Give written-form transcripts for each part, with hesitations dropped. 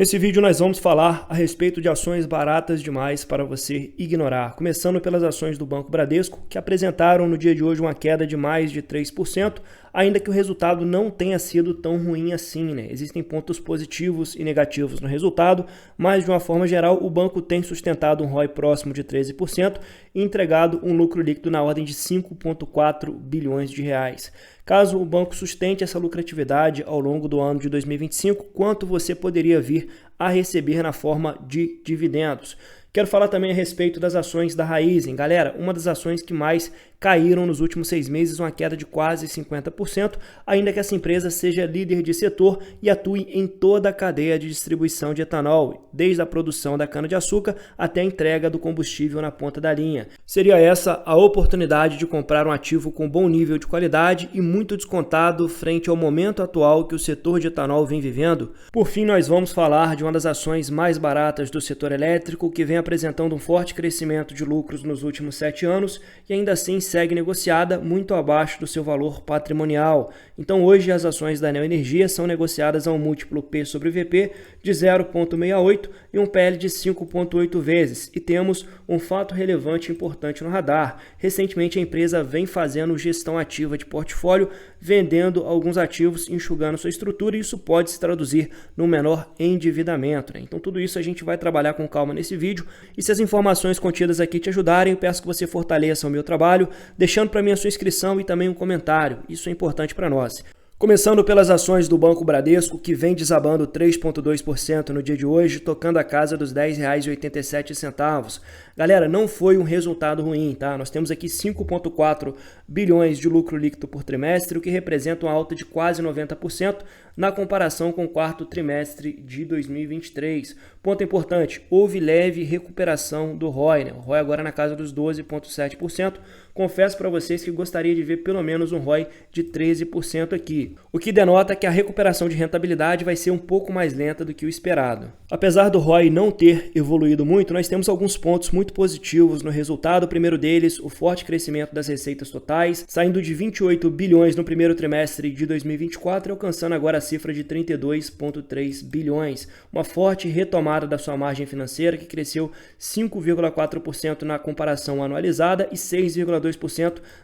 Nesse vídeo nós vamos falar a respeito de ações baratas demais para você ignorar, começando pelas ações do Banco Bradesco, que apresentaram no dia de hoje uma queda de mais de 3%, ainda que o resultado não tenha sido tão ruim assim, né? Existem pontos positivos e negativos no resultado, mas de uma forma geral o banco tem sustentado um ROI próximo de 13% e entregado um lucro líquido na ordem de 5,4 bilhões de reais. Caso o banco sustente essa lucratividade ao longo do ano de 2025, quanto você poderia vir a receber na forma de dividendos? Quero falar também a respeito das ações da Raizen. Galera, uma das ações que mais caíram nos últimos 6 meses, uma queda de quase 50%, ainda que essa empresa seja líder de setor e atue em toda a cadeia de distribuição de etanol, desde a produção da cana-de-açúcar até a entrega do combustível na ponta da linha. Seria essa a oportunidade de comprar um ativo com bom nível de qualidade e muito descontado frente ao momento atual que o setor de etanol vem vivendo? Por fim, nós vamos falar de uma das ações mais baratas do setor elétrico, que vem apresentando um forte crescimento de lucros nos últimos 7 anos e ainda assim segue negociada muito abaixo do seu valor patrimonial. Então hoje as ações da Neoenergia são negociadas a um múltiplo P sobre VP de 0,68 e um PL de 5,8 vezes. E temos um fato relevante e importante no radar. Recentemente a empresa vem fazendo gestão ativa de portfólio, vendendo alguns ativos, enxugando sua estrutura, e isso pode se traduzir num menor endividamento, né? Então tudo isso a gente vai trabalhar com calma nesse vídeo. E se as informações contidas aqui te ajudarem, eu peço que você fortaleça o meu trabalho, deixando para mim a sua inscrição e também um comentário. Isso é importante para nós. Começando pelas ações do Banco Bradesco, que vem desabando 3,2% no dia de hoje, tocando a casa dos R$ 10,87. Galera, não foi um resultado ruim, tá? Nós temos aqui 5,4 bilhões de lucro líquido por trimestre, o que representa uma alta de quase 90% na comparação com o quarto trimestre de 2023. Ponto importante, houve leve recuperação do ROI, né? O ROI agora na casa dos 12,7%. Confesso para vocês que gostaria de ver pelo menos um ROI de 13% aqui, o que denota que a recuperação de rentabilidade vai ser um pouco mais lenta do que o esperado. Apesar do ROI não ter evoluído muito, nós temos alguns pontos muito positivos no resultado. O primeiro deles, o forte crescimento das receitas totais, saindo de 28 bilhões no primeiro trimestre de 2024 e alcançando agora a cifra de 32,3 bilhões. Uma forte retomada da sua margem financeira, que cresceu 5,4% na comparação anualizada e 6,2%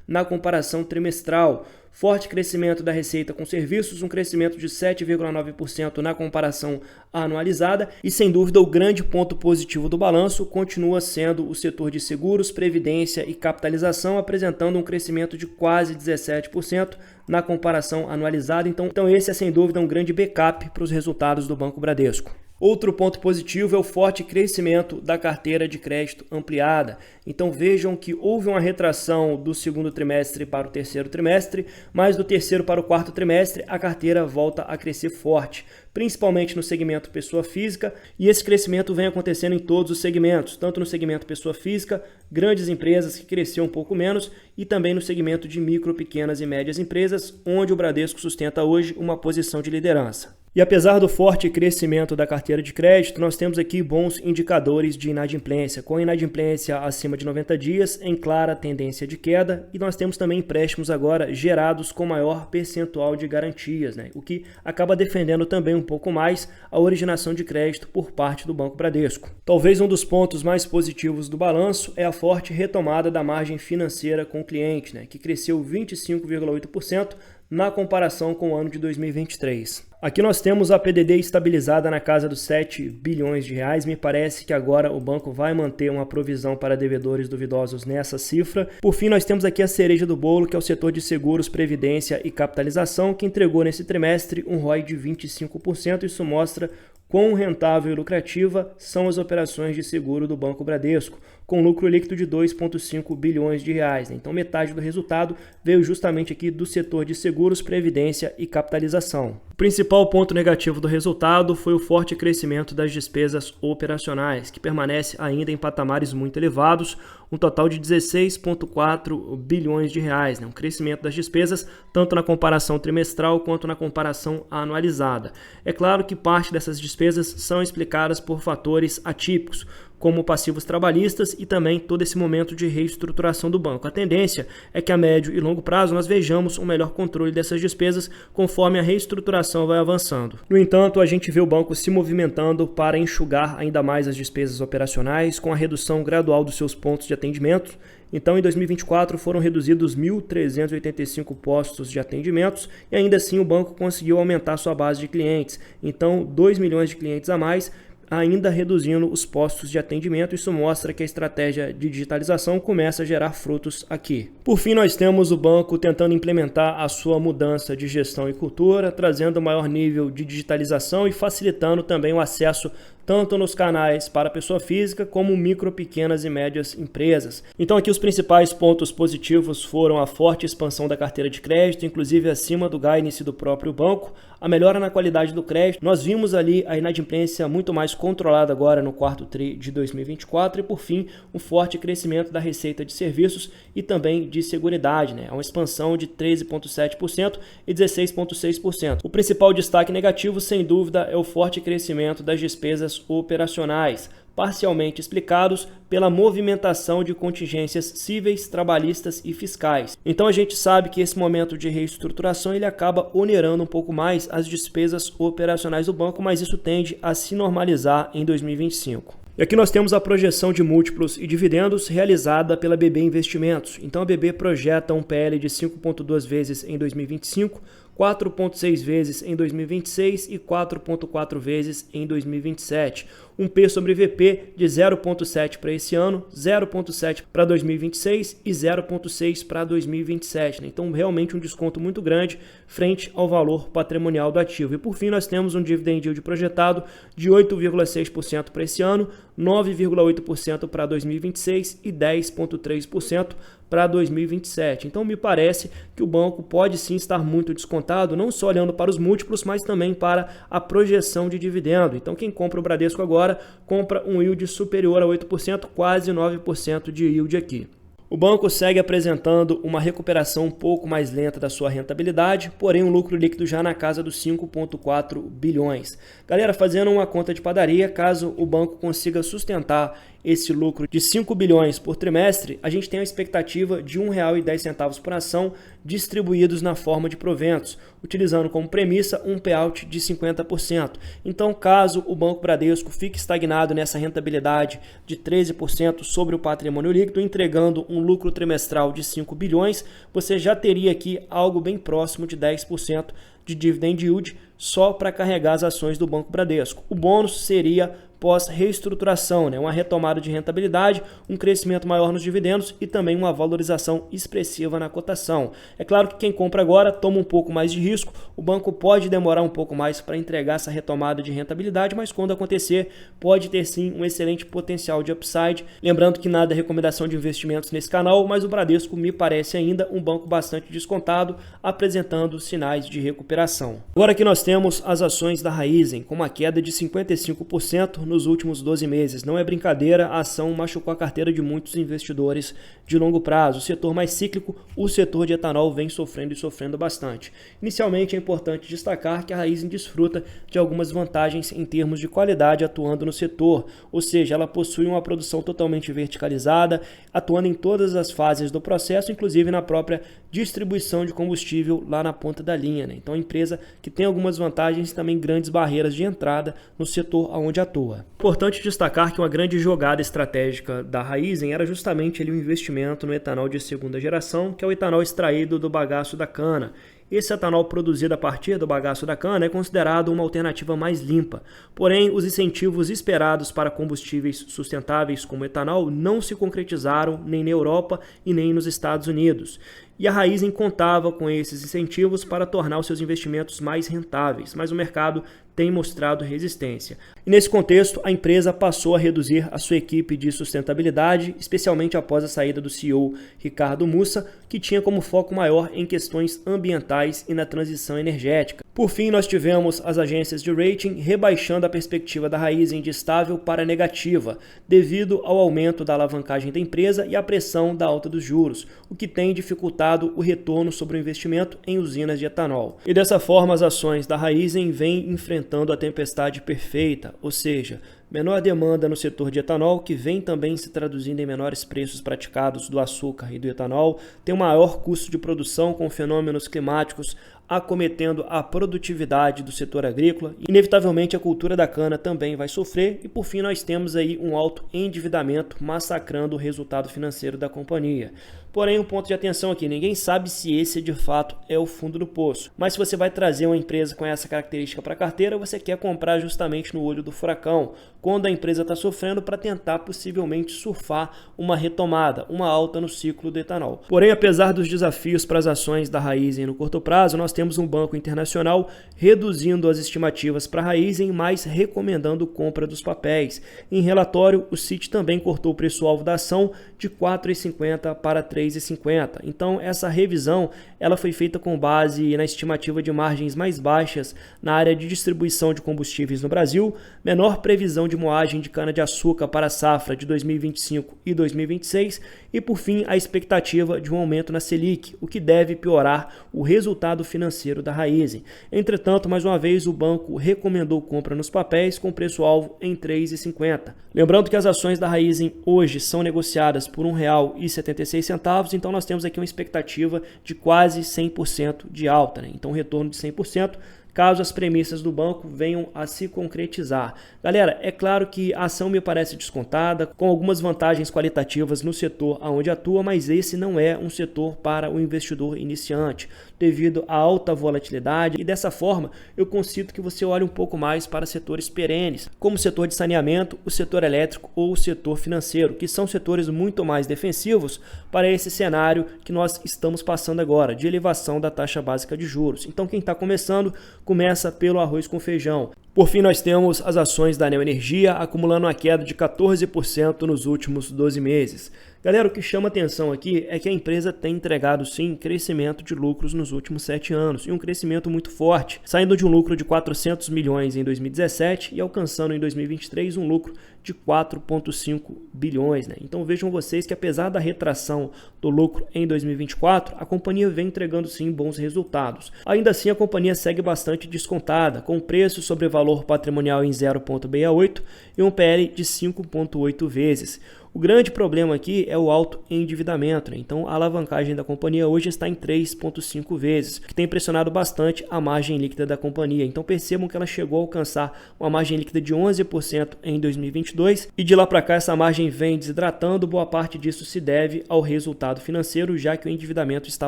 na comparação trimestral. Forte crescimento da receita com serviços, um crescimento de 7,9% na comparação anualizada, e sem dúvida o grande ponto positivo do balanço continua sendo o setor de seguros, previdência e capitalização, apresentando um crescimento de quase 17% na comparação anualizada. Então esse é sem dúvida um grande backup para os resultados do Banco Bradesco. Outro ponto positivo é o forte crescimento da carteira de crédito ampliada. Então vejam que houve uma retração do segundo trimestre para o terceiro trimestre, mas do terceiro para o quarto trimestre a carteira volta a crescer forte, principalmente no segmento pessoa física, e esse crescimento vem acontecendo em todos os segmentos, tanto no segmento pessoa física, grandes empresas, que cresceu um pouco menos, e também no segmento de micro, pequenas e médias empresas, onde o Bradesco sustenta hoje uma posição de liderança. E apesar do forte crescimento da carteira de crédito, nós temos aqui bons indicadores de inadimplência, com inadimplência acima de 90 dias em clara tendência de queda, e nós temos também empréstimos agora gerados com maior percentual de garantias, né? O que acaba defendendo também um pouco mais a originação de crédito por parte do Banco Bradesco. Talvez um dos pontos mais positivos do balanço é a forte retomada da margem financeira com o cliente, né? Que cresceu 25,8% na comparação com o ano de 2023. Aqui nós temos a PDD estabilizada na casa dos 7 bilhões de reais. Me parece que agora o banco vai manter uma provisão para devedores duvidosos nessa cifra. Por fim, nós temos aqui a cereja do bolo, que é o setor de seguros, previdência e capitalização, que entregou nesse trimestre um ROI de 25%. Isso mostra quão rentável e lucrativa são as operações de seguro do Banco Bradesco, com lucro líquido de 2,5 bilhões de reais. Então metade do resultado veio justamente aqui do setor de seguros, previdência e capitalização. O principal ponto negativo do resultado foi o forte crescimento das despesas operacionais, que permanece ainda em patamares muito elevados, um total de 16,4 bilhões de reais, né? Um crescimento das despesas tanto na comparação trimestral quanto na comparação anualizada. É claro que parte dessas despesas são explicadas por fatores atípicos, como passivos trabalhistas e também todo esse momento de reestruturação do banco. A tendência é que a médio e longo prazo nós vejamos um melhor controle dessas despesas conforme a reestruturação vai avançando. No entanto, a gente vê o banco se movimentando para enxugar ainda mais as despesas operacionais com a redução gradual dos seus pontos de atendimento. Então, em 2024, foram reduzidos 1.385 postos de atendimentos e ainda assim o banco conseguiu aumentar sua base de clientes. Então, 2 milhões de clientes a mais, ainda reduzindo os postos de atendimento. Isso mostra que a estratégia de digitalização começa a gerar frutos aqui. Por fim, nós temos o banco tentando implementar a sua mudança de gestão e cultura, trazendo maior nível de digitalização e facilitando também o acesso tanto nos canais para pessoa física como micro, pequenas e médias empresas. Então aqui os principais pontos positivos foram a forte expansão da carteira de crédito, inclusive acima do guidance do próprio banco, a melhora na qualidade do crédito. Nós vimos ali a inadimplência muito mais controlada agora no quarto tri de 2024 e, por fim, um forte crescimento da receita de serviços e também de seguridade, uma expansão de 13,7% e 16,6%. O principal destaque negativo, sem dúvida, é o forte crescimento das despesas operacionais, parcialmente explicados pela movimentação de contingências cíveis, trabalhistas e fiscais. Então a gente sabe que esse momento de reestruturação ele acaba onerando um pouco mais as despesas operacionais do banco, mas isso tende a se normalizar em 2025. E aqui nós temos a projeção de múltiplos e dividendos realizada pela BB Investimentos. Então a BB projeta um PL de 5,2 vezes em 2025, 4,6 vezes em 2026 e 4,4 vezes em 2027. Um P sobre VP de 0,7 para esse ano, 0,7 para 2026 e 0,6 para 2027. Então, realmente um desconto muito grande frente ao valor patrimonial do ativo. E, por fim, nós temos um dividend yield projetado de 8,6% para esse ano, 9,8% para 2026 e 10,3% para 2027. Então, me parece que o banco pode sim estar muito descontado, não só olhando para os múltiplos, mas também para a projeção de dividendo. Então, quem compra o Bradesco agora, compra um yield superior a 8%, quase 9% de yield aqui. O banco segue apresentando uma recuperação um pouco mais lenta da sua rentabilidade, porém um lucro líquido já na casa dos 5,4 bilhões. Galera, fazendo uma conta de padaria, caso o banco consiga sustentar esse lucro de 5 bilhões por trimestre, a gente tem a expectativa de R$ 1,10 por ação distribuídos na forma de proventos, utilizando como premissa um payout de 50%. Então, caso o Banco Bradesco fique estagnado nessa rentabilidade de 13% sobre o patrimônio líquido, entregando um lucro trimestral de 5 bilhões, você já teria aqui algo bem próximo de 10% de dividend yield só para carregar as ações do Banco Bradesco. O bônus seria pós-reestruturação, uma retomada de rentabilidade, um crescimento maior nos dividendos e também uma valorização expressiva na cotação. É claro que quem compra agora toma um pouco mais de risco, o banco pode demorar um pouco mais para entregar essa retomada de rentabilidade, mas quando acontecer, pode ter sim um excelente potencial de upside. Lembrando que nada é recomendação de investimentos nesse canal, mas o Bradesco me parece ainda um banco bastante descontado, apresentando sinais de recuperação. Agora aqui nós temos as ações da Raízen, com uma queda de 55% nos últimos 12 meses. Não é brincadeira, a ação machucou a carteira de muitos investidores de longo prazo. O setor mais cíclico, o setor de etanol, vem sofrendo e sofrendo bastante. Inicialmente é importante destacar que a Raízen desfruta de algumas vantagens em termos de qualidade atuando no setor, ou seja, ela possui uma produção totalmente verticalizada, atuando em todas as fases do processo, inclusive na própria distribuição de combustível lá na ponta da linha. Então, a empresa que tem algumas vantagens e também grandes barreiras de entrada no setor onde atua. Importante destacar que uma grande jogada estratégica da Raízen era justamente o investimento no etanol de segunda geração, que é o etanol extraído do bagaço da cana. Esse etanol produzido a partir do bagaço da cana é considerado uma alternativa mais limpa. Porém, os incentivos esperados para combustíveis sustentáveis como etanol não se concretizaram nem na Europa e nem nos Estados Unidos. E a Raízen contava com esses incentivos para tornar os seus investimentos mais rentáveis, mas o mercado tem mostrado resistência. E nesse contexto, a empresa passou a reduzir a sua equipe de sustentabilidade, especialmente após a saída do CEO Ricardo Mussa, que tinha como foco maior em questões ambientais e na transição energética. Por fim, nós tivemos as agências de rating rebaixando a perspectiva da Raízen de estável para negativa, devido ao aumento da alavancagem da empresa e à pressão da alta dos juros, o que tem dificultado o retorno sobre o investimento em usinas de etanol. E dessa forma, as ações da Raízen vêm enfrentando a tempestade perfeita, ou seja, menor demanda no setor de etanol, que vem também se traduzindo em menores preços praticados do açúcar e do etanol, tem um maior custo de produção com fenômenos climáticos acometendo a produtividade do setor agrícola. Inevitavelmente a cultura da cana também vai sofrer e por fim nós temos aí um alto endividamento massacrando o resultado financeiro da companhia. Porém, um ponto de atenção aqui, ninguém sabe se esse de fato é o fundo do poço. Mas se você vai trazer uma empresa com essa característica para a carteira, você quer comprar justamente no olho do furacão, quando a empresa está sofrendo para tentar possivelmente surfar uma retomada, uma alta no ciclo do etanol. Porém, apesar dos desafios para as ações da Raízen no curto prazo, nós temos um banco internacional reduzindo as estimativas para a Raízen, mas recomendando compra dos papéis. Em relatório, o Citi também cortou o preço-alvo da ação de R$ 4,50 para R$ 3,50. Então, essa revisão ela foi feita com base na estimativa de margens mais baixas na área de distribuição de combustíveis no Brasil, menor previsão de moagem de cana-de-açúcar para a safra de 2025 e 2026 e, por fim, a expectativa de um aumento na Selic, o que deve piorar o resultado financeiro da Raízen. Entretanto, mais uma vez, o banco recomendou compra nos papéis com preço-alvo em R$ 3,50. Lembrando que as ações da Raízen hoje são negociadas por R$ 1,76, então nós temos aqui uma expectativa de quase 100% de alta, né? Então, retorno de 100%. Caso as premissas do banco venham a se concretizar. Galera, é claro que a ação me parece descontada, com algumas vantagens qualitativas no setor onde atua, mas esse não é um setor para o investidor iniciante, devido à alta volatilidade, e dessa forma eu concito que você olhe um pouco mais para setores perenes, como o setor de saneamento, o setor elétrico ou o setor financeiro, que são setores muito mais defensivos para esse cenário que nós estamos passando agora, de elevação da taxa básica de juros. Então quem está começando, começa pelo arroz com feijão. Por fim, nós temos as ações da Neoenergia acumulando uma queda de 14% nos últimos 12 meses. Galera, o que chama atenção aqui é que a empresa tem entregado sim crescimento de lucros nos últimos 7 anos e um crescimento muito forte, saindo de um lucro de 400 milhões em 2017 e alcançando em 2023 um lucro de 4,5 bilhões. Né? Então vejam vocês que apesar da retração do lucro em 2024, a companhia vem entregando sim bons resultados. Ainda assim, a companhia segue bastante descontada, com preço sobre valor patrimonial em 0,68 e um PL de 5,8 vezes. O grande problema aqui é o alto endividamento, né? Então a alavancagem da companhia hoje está em 3,5 vezes, que tem pressionado bastante a margem líquida da companhia. Então percebam que ela chegou a alcançar uma margem líquida de 11% em 2022 e de lá para cá essa margem vem desidratando. Boa parte disso se deve ao resultado financeiro, já que o endividamento está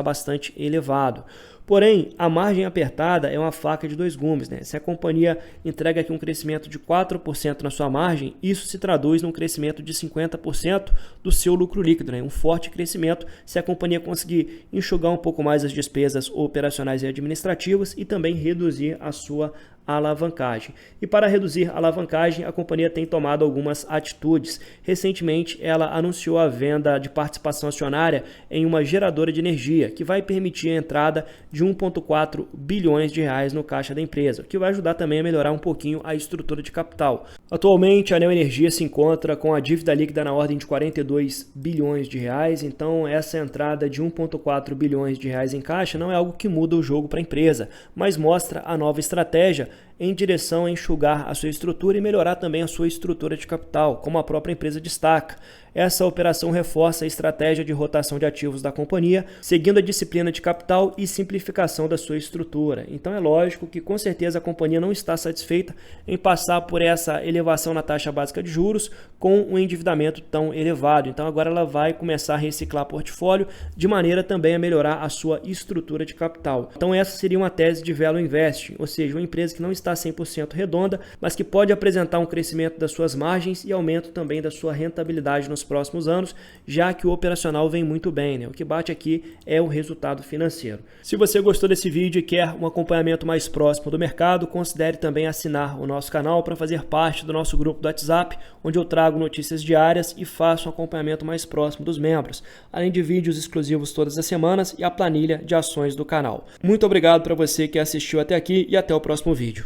bastante elevado. Porém, a margem apertada é uma faca de dois gumes, né? Se a companhia entrega aqui um crescimento de 4% na sua margem, isso se traduz num crescimento de 50% do seu lucro líquido, né? Um forte crescimento se a companhia conseguir enxugar um pouco mais as despesas operacionais e administrativas e também reduzir a sua alavancagem. E para reduzir a alavancagem, a companhia tem tomado algumas atitudes. Recentemente, ela anunciou a venda de participação acionária em uma geradora de energia, que vai permitir a entrada de 1,4 bilhões de reais no caixa da empresa, o que vai ajudar também a melhorar um pouquinho a estrutura de capital. Atualmente, a Neoenergia se encontra com a dívida líquida na ordem de 42 bilhões de reais, então essa entrada de 1,4 bilhões de reais em caixa não é algo que muda o jogo para a empresa, mas mostra a nova estratégia em direção a enxugar a sua estrutura e melhorar também a sua estrutura de capital, como a própria empresa destaca. Essa operação reforça a estratégia de rotação de ativos da companhia, seguindo a disciplina de capital e simplificação da sua estrutura. Então é lógico que com certeza a companhia não está satisfeita em passar por essa elevação na taxa básica de juros com um endividamento tão elevado. Então agora ela vai começar a reciclar portfólio de maneira também a melhorar a sua estrutura de capital. Então essa seria uma tese de value investing, ou seja, uma empresa que não está está 100% redonda, mas que pode apresentar um crescimento das suas margens e aumento também da sua rentabilidade nos próximos anos, já que o operacional vem muito bem, né? O que bate aqui é o resultado financeiro. Se você gostou desse vídeo e quer um acompanhamento mais próximo do mercado, considere também assinar o nosso canal para fazer parte do nosso grupo do WhatsApp, onde eu trago notícias diárias e faço um acompanhamento mais próximo dos membros, além de vídeos exclusivos todas as semanas e a planilha de ações do canal. Muito obrigado para você que assistiu até aqui e até o próximo vídeo.